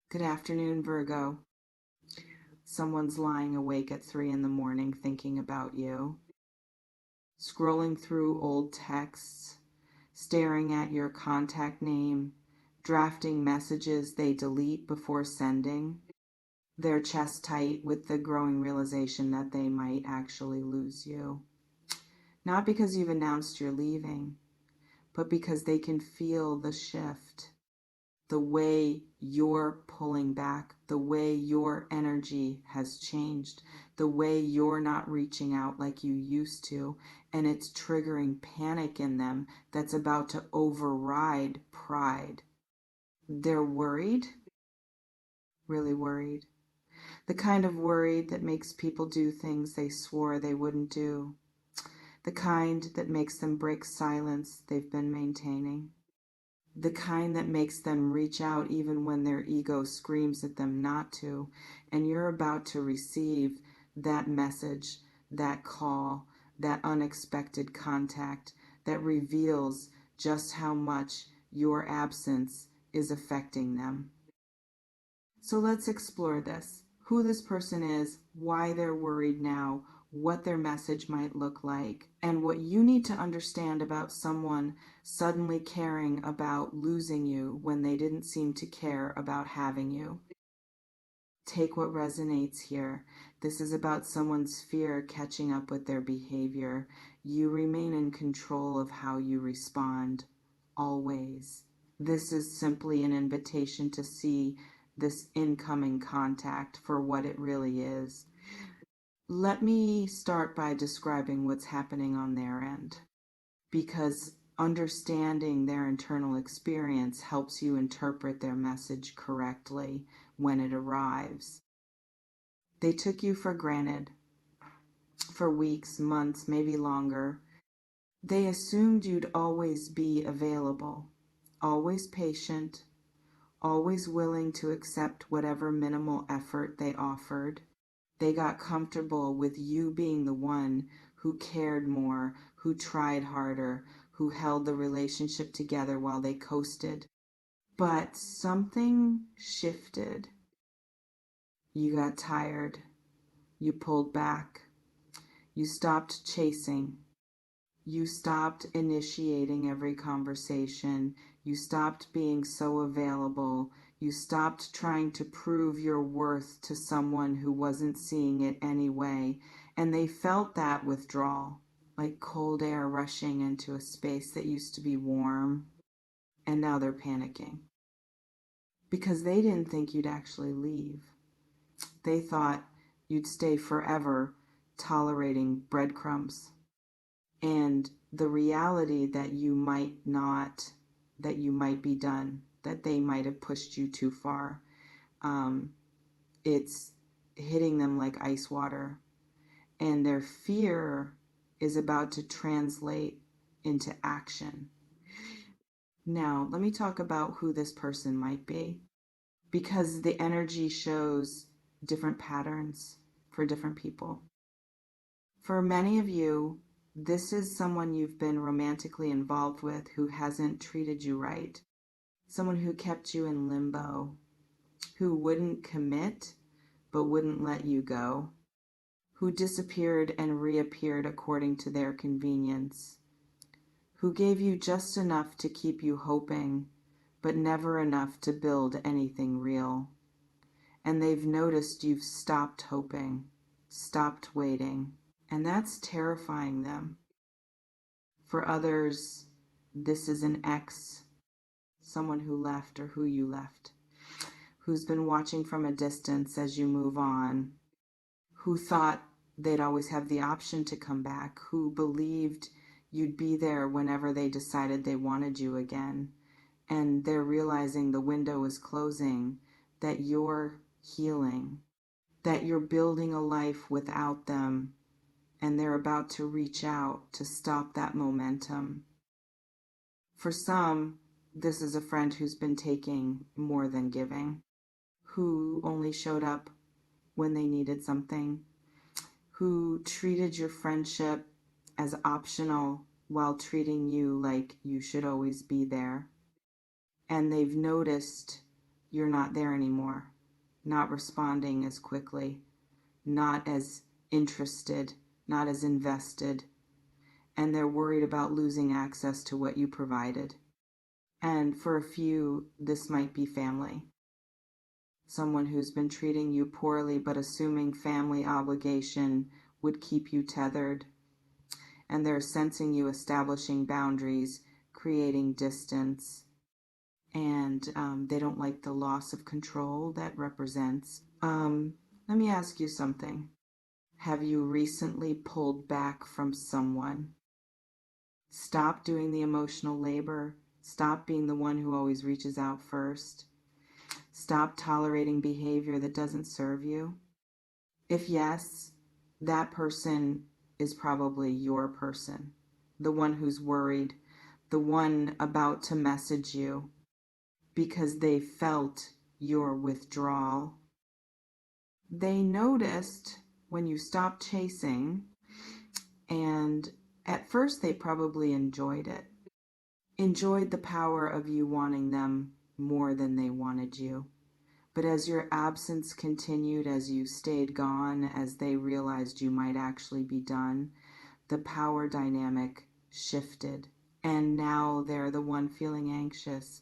Good afternoon, Virgo. Someone's lying awake at 3 in the morning thinking about you, scrolling through old texts, staring at your contact name, drafting messages they delete before sending, their chest tight with the growing realization that they might actually lose you. Not because you've announced you're leaving, but because they can feel the shift, the way you're pulling back, the way your energy has changed, the way you're not reaching out like you used to, and it's triggering panic in them that's about to override pride. They're worried, really worried. The kind of worried that makes people do things they swore they wouldn't do. The kind that makes them break silence they've been maintaining. The kind that makes them reach out even when their ego screams at them not to, and you're about to receive that message, that call, that unexpected contact that reveals just how much your absence is affecting them. So let's explore this. Who this person is, why they're worried now, what their message might look like, and what you need to understand about someone suddenly caring about losing you when they didn't seem to care about having you. Take what resonates here. This is about someone's fear catching up with their behavior. You remain in control of how you respond, always. This is simply an invitation to see this incoming contact for what it really is. Let me start by describing what's happening on their end, because understanding their internal experience helps you interpret their message correctly when it arrives. They took you for granted for weeks, months, maybe longer. They assumed you'd always be available, always patient, always willing to accept whatever minimal effort they offered. They got comfortable with you being the one who cared more, who tried harder, who held the relationship together while they coasted. But something shifted. You got tired. You pulled back. You stopped chasing. You stopped initiating every conversation. You stopped being so available. You stopped trying to prove your worth to someone who wasn't seeing it anyway. And they felt that withdrawal, like cold air rushing into a space that used to be warm. And now they're panicking because they didn't think you'd actually leave. They thought you'd stay forever tolerating breadcrumbs. And the reality that you might not, that you might be done, that they might have pushed you too far. It's hitting them like ice water. And their fear is about to translate into action. Now, let me talk about who this person might be, because the energy shows different patterns for different people. For many of you, this is someone you've been romantically involved with who hasn't treated you right. Someone who kept you in limbo, who wouldn't commit but wouldn't let you go, who disappeared and reappeared according to their convenience, who gave you just enough to keep you hoping but never enough to build anything real. And they've noticed you've stopped hoping, stopped waiting. And that's terrifying them. For others, this is an ex, someone who left or who you left, who's been watching from a distance as you move on, who thought they'd always have the option to come back, who believed you'd be there whenever they decided they wanted you again. And they're realizing the window is closing, that you're healing, that you're building a life without them, and they're about to reach out to stop that momentum. For some, this is a friend who's been taking more than giving, who only showed up when they needed something, who treated your friendship as optional while treating you like you should always be there. And they've noticed you're not there anymore, not responding as quickly, not as interested, not as invested, and they're worried about losing access to what you provided. And for a few, this might be family. Someone who's been treating you poorly but assuming family obligation would keep you tethered. And they're sensing you establishing boundaries, creating distance, and they don't like the loss of control that represents. Let me ask you something. Have you recently pulled back from someone? Stop doing the emotional labor. Stop being the one who always reaches out first. Stop tolerating behavior that doesn't serve you. If yes, that person is probably your person, the one who's worried, the one about to message you because they felt your withdrawal. They noticed when you stopped chasing, and at first they probably enjoyed it. Enjoyed the power of you wanting them more than they wanted you. But as your absence continued, as you stayed gone, as they realized you might actually be done, the power dynamic shifted. And now they're the one feeling anxious.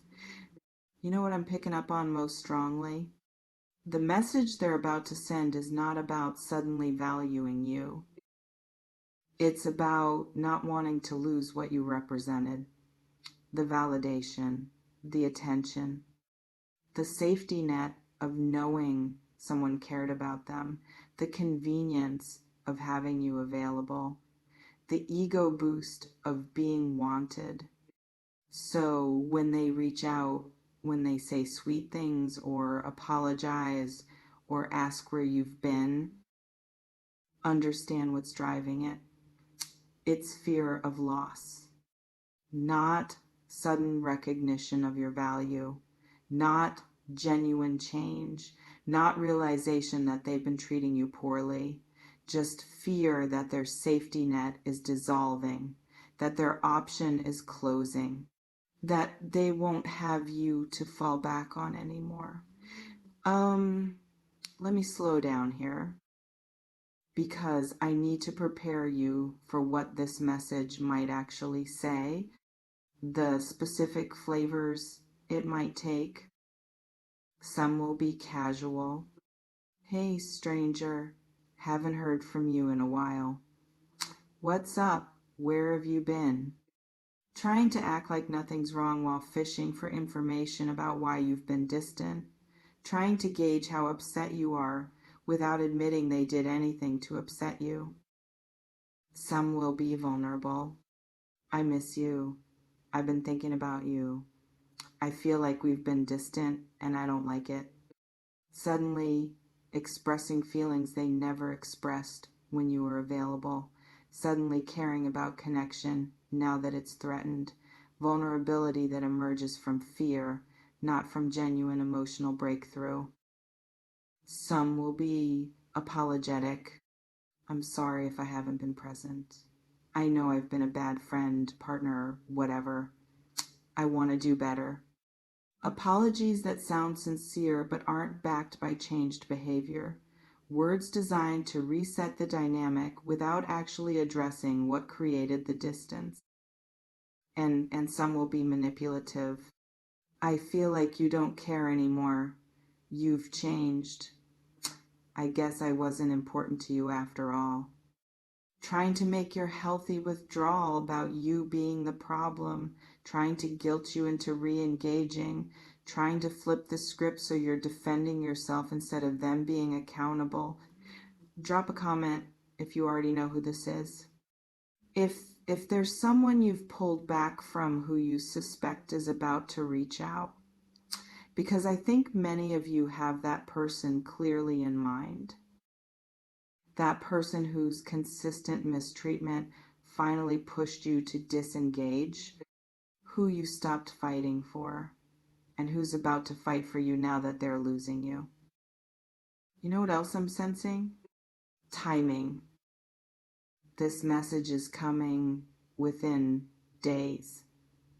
You know what I'm picking up on most strongly? The message they're about to send is not about suddenly valuing you. It's about not wanting to lose what you represented. The validation, the attention, the safety net of knowing someone cared about them, the convenience of having you available, the ego boost of being wanted. So when they reach out, when they say sweet things or apologize or ask where you've been, understand what's driving it. It's fear of loss, not sudden recognition of your value, not genuine change, not realization that they've been treating you poorly, just fear that their safety net is dissolving, that their option is closing, that they won't have you to fall back on anymore. Let me slow down here because I need to prepare you for what this message might actually say, the specific flavors it might take. Some will be casual. Hey, stranger, haven't heard from you in a while. What's up? Where have you been? Trying to act like nothing's wrong while fishing for information about why you've been distant. Trying to gauge how upset you are without admitting they did anything to upset you. Some will be vulnerable. I miss you. I've been thinking about you. I feel like we've been distant and I don't like it. Suddenly expressing feelings they never expressed when you were available. Suddenly caring about connection now that it's threatened. Vulnerability that emerges from fear, not from genuine emotional breakthrough. Some will be apologetic. I'm sorry if I haven't been present. I know I've been a bad friend, partner, whatever. I want to do better. Apologies that sound sincere but aren't backed by changed behavior. Words designed to reset the dynamic without actually addressing what created the distance. And some will be manipulative. I feel like you don't care anymore. You've changed. I guess I wasn't important to you after all. Trying to make your healthy withdrawal about you being the problem, trying to guilt you into re-engaging, trying to flip the script so you're defending yourself instead of them being accountable. Drop a comment if you already know who this is. If there's someone you've pulled back from who you suspect is about to reach out, because I think many of you have that person clearly in mind. That person whose consistent mistreatment finally pushed you to disengage, who you stopped fighting for, and who's about to fight for you now that they're losing you. You know what else I'm sensing? Timing. This message is coming within days,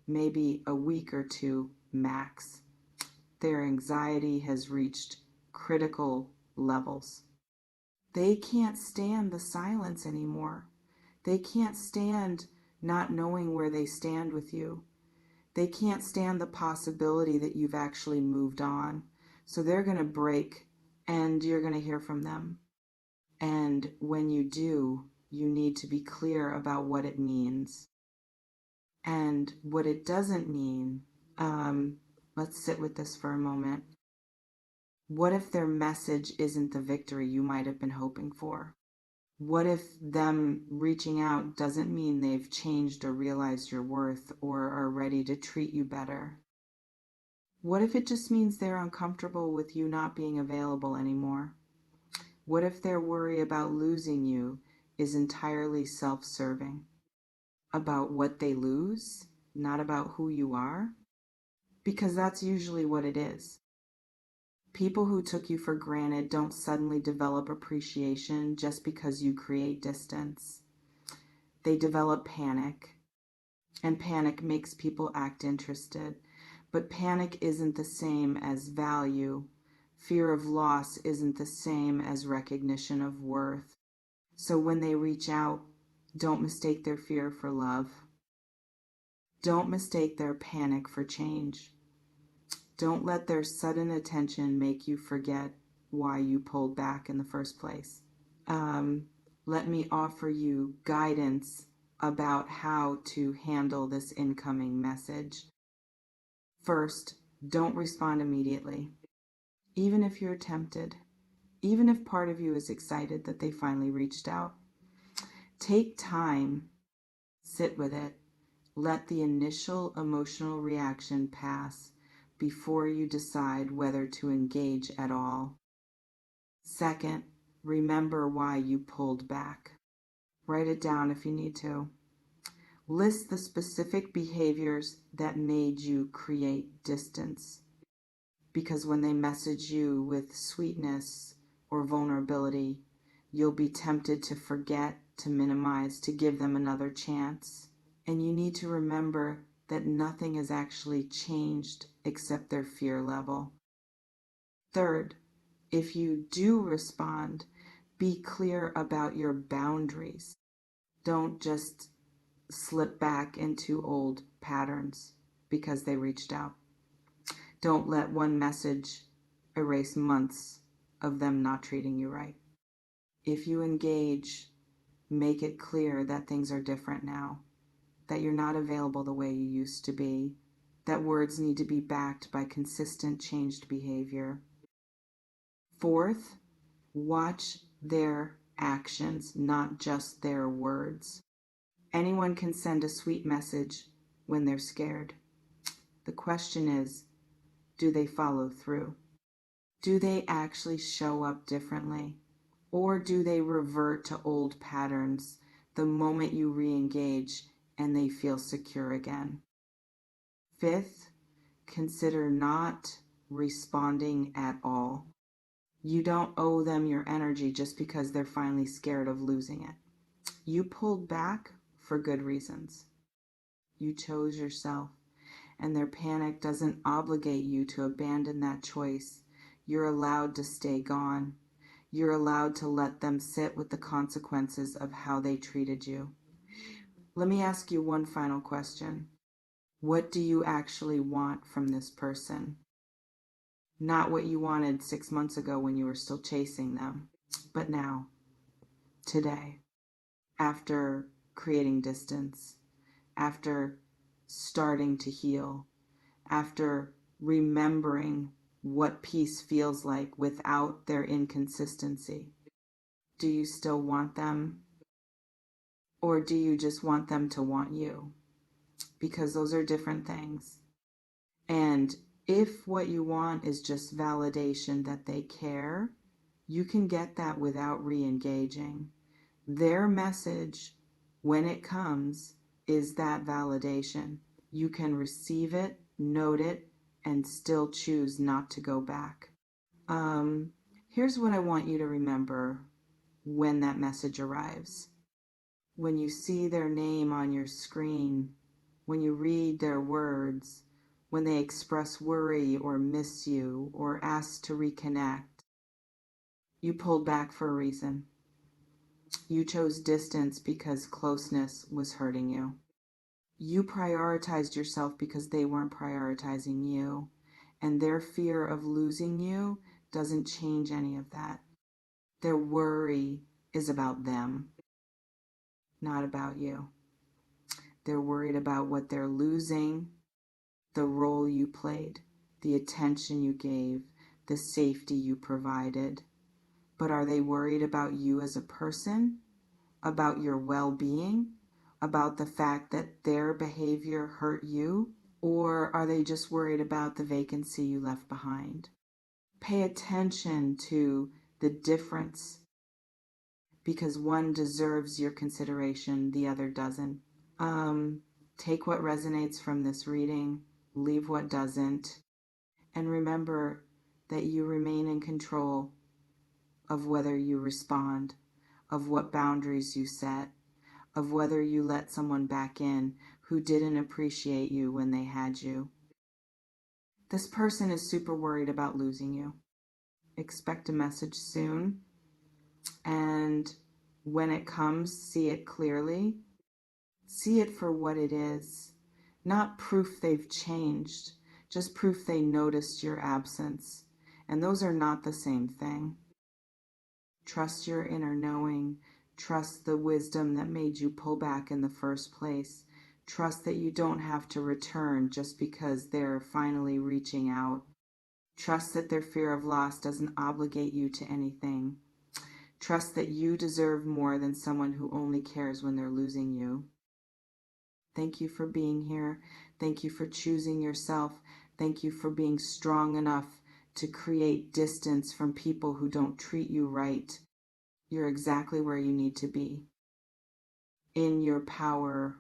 maybe a week or two max. their anxiety has reached critical levels. They can't stand the silence anymore. They can't stand not knowing where they stand with you. They can't stand the possibility that you've actually moved on. So they're going to break, and you're going to hear from them. And when you do, you need to be clear about what it means. And what it doesn't mean, let's sit with this for a moment. What if their message isn't the victory you might have been hoping for? What if them reaching out doesn't mean they've changed or realized your worth or are ready to treat you better? What if it just means they're uncomfortable with you not being available anymore? What if their worry about losing you is entirely self-serving? About what they lose, not about who you are? Because that's usually what it is. People who took you for granted don't suddenly develop appreciation just because you create distance. They develop panic, and panic makes people act interested. But panic isn't the same as value. Fear of loss isn't the same as recognition of worth. So when they reach out, don't mistake their fear for love. Don't mistake their panic for change. Don't let their sudden attention make you forget why you pulled back in the first place. Let me offer you guidance about how to handle this incoming message. First, don't respond immediately. Even if you're tempted, even if part of you is excited that they finally reached out, take time, sit with it, let the initial emotional reaction pass before you decide whether to engage at all. Second, remember why you pulled back. Write it down if you need to. List the specific behaviors that made you create distance. Because when they message you with sweetness or vulnerability, you'll be tempted to forget, to minimize, to give them another chance. And you need to remember that nothing has actually changed except their fear level. Third, if you do respond, be clear about your boundaries. Don't just slip back into old patterns because they reached out. Don't let one message erase months of them not treating you right. If you engage, make it clear that things are different now, that you're not available the way you used to be, that words need to be backed by consistent changed behavior. Fourth, watch their actions, not just their words. Anyone can send a sweet message when they're scared. The question is, do they follow through? Do they actually show up differently? Or do they revert to old patterns the moment you re-engage and they feel secure again? Fifth, consider not responding at all. You don't owe them your energy just because they're finally scared of losing it. You pulled back for good reasons. You chose yourself, and their panic doesn't obligate you to abandon that choice. You're allowed to stay gone. You're allowed to let them sit with the consequences of how they treated you. Let me ask you one final question. What do you actually want from this person? Not what you wanted 6 months ago when you were still chasing them, but now, today, after creating distance, after starting to heal, after remembering what peace feels like without their inconsistency. Do you still want them? Or do you just want them to want you? Because those are different things. And if what you want is just validation that they care, you can get that without re-engaging. Their message, when it comes, is that validation. You can receive it, note it, and still choose not to go back. Here's what I want you to remember when that message arrives. When you see their name on your screen, when you read their words, when they express worry or miss you or ask to reconnect, you pulled back for a reason. You chose distance because closeness was hurting you. You prioritized yourself because they weren't prioritizing you. And their fear of losing you doesn't change any of that. Their worry is about them, not about you. They're worried about what they're losing, the role you played, the attention you gave, the safety you provided. But are they worried about you as a person, about your well-being, about the fact that their behavior hurt you? Or are they just worried about the vacancy you left behind? Pay attention to the difference, because one deserves your consideration, the other doesn't. Take what resonates from this reading, leave what doesn't, and remember that you remain in control of whether you respond, of what boundaries you set, of whether you let someone back in who didn't appreciate you when they had you. This person is super worried about losing you. Expect a message soon, and when it comes, see it clearly. See it for what it is, not proof they've changed, just proof they noticed your absence. And those are not the same thing. Trust your inner knowing. Trust the wisdom that made you pull back in the first place. Trust that you don't have to return just because they're finally reaching out. Trust that their fear of loss doesn't obligate you to anything. Trust that you deserve more than someone who only cares when they're losing you. Thank you for being here. Thank you for choosing yourself. Thank you for being strong enough to create distance from people who don't treat you right. You're exactly where you need to be. In your power,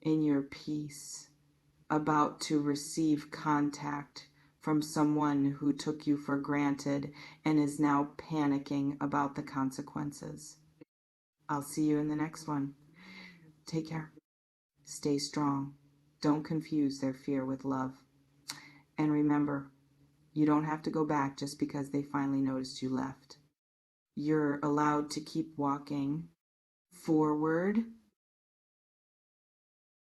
in your peace, about to receive contact from someone who took you for granted and is now panicking about the consequences. I'll see you in the next one. Take care. Stay strong. Don't confuse their fear with love. And remember, you don't have to go back just because they finally noticed you left. You're allowed to keep walking forward